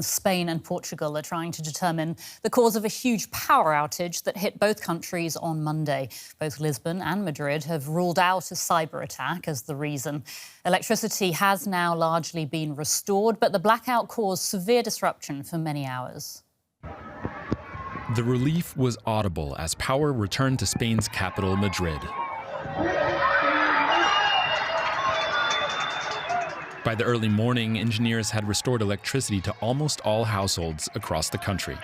Spain and Portugal are trying to determine the cause of a huge power outage that hit both countries on Monday. Both Lisbon and Madrid have ruled out a cyber attack as the reason. Electricity has now largely been restored, but the blackout caused severe disruption for many hours. The relief was audible as power returned to Spain's capital, Madrid. By the early morning, engineers had restored electricity to almost all households across the country.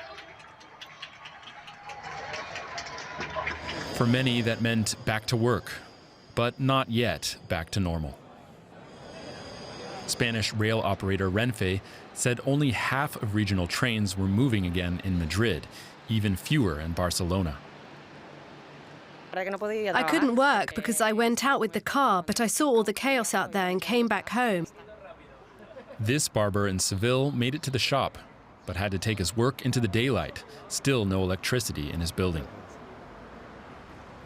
For many, that meant back to work, but not yet back to normal. Spanish rail operator Renfe said only half of regional trains were moving again in Madrid, even fewer in Barcelona. I couldn't work because I went out with the car, but I saw all the chaos out there and came back home. This barber in Seville made it to the shop, but had to take his work into the daylight. Still no electricity in his building.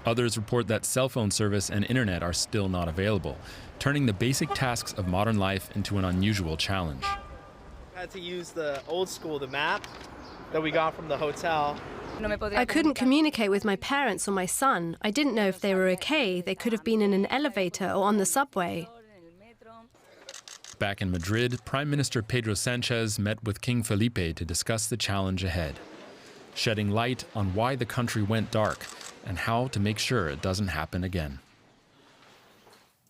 Others report that cell phone service and internet are still not available, turning the basic tasks of modern life into an unusual challenge. I had to use the old school, the map that we got from the hotel. I couldn't communicate with my parents or my son. I didn't know if they were okay. They could have been in an elevator or on the subway. Back in Madrid, Prime Minister Pedro Sanchez met with King Felipe to discuss the challenge ahead, shedding light on why the country went dark and how to make sure it doesn't happen again.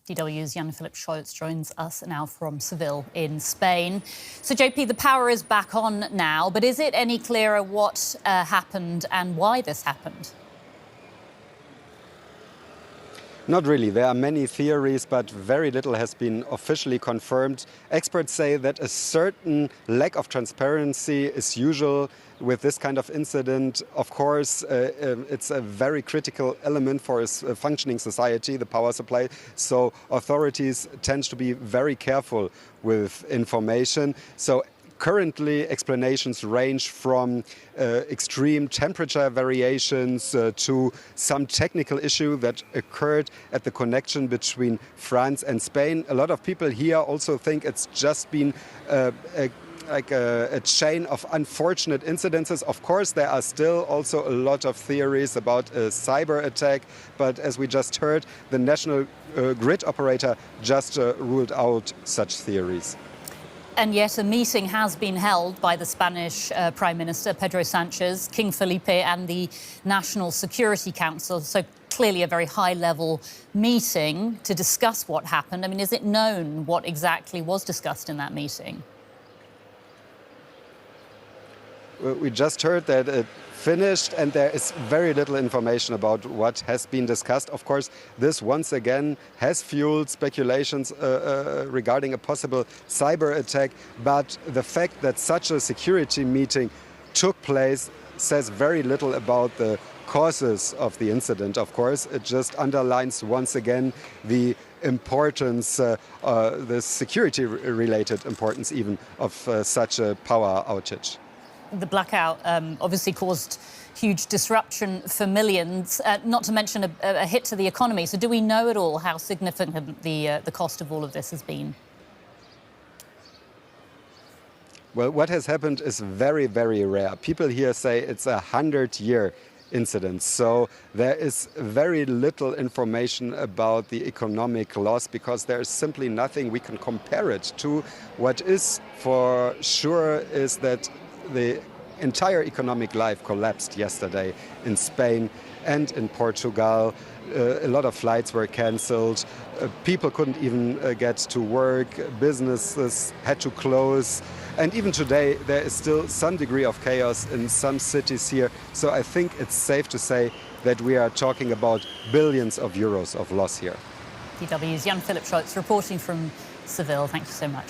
DW's Jan-Philipp Scholz joins us now from Seville in Spain. So, JP, the power is back on now, but is it any clearer what happened and why this happened? Not really. There are many theories, but very little has been officially confirmed. Experts say that a certain lack of transparency is usual with this kind of incident. Of course, it's a very critical element for a functioning society, the power supply. So authorities tend to be very careful with information. So currently, explanations range from extreme temperature variations to some technical issue that occurred at the connection between France and Spain. A lot of people here also think it's just been a chain of unfortunate incidences. Of course, there are still also a lot of theories about a cyber attack, but as we just heard, the national grid operator just ruled out such theories. And yet a meeting has been held by the Spanish Prime Minister, Pedro Sanchez, King Felipe and the National Security Council. So clearly a very high-level meeting to discuss what happened. I mean, is it known what exactly was discussed in that meeting? We just heard that it finished and there is very little information about what has been discussed. Of course, this once again has fueled speculations regarding a possible cyber attack, but the fact that such a security meeting took place says very little about the causes of the incident. Of course, it just underlines once again the importance, the security-related importance even of such a power outage. The blackout obviously caused huge disruption for millions, not to mention a hit to the economy. So do we know at all how significant the cost of all of this has been? Well, what has happened is very, very rare. People here say it's a 100-year incident. So there is very little information about the economic loss because there is simply nothing we can compare it to. What is for sure is that the entire economic life collapsed yesterday in Spain and in Portugal. A lot of flights were cancelled. People couldn't even get to work. Businesses had to close. And even today, there is still some degree of chaos in some cities here. So I think it's safe to say that we are talking about billions of euros of loss here. DW's Jan-Philipp Scholz reporting from Seville. Thank you so much.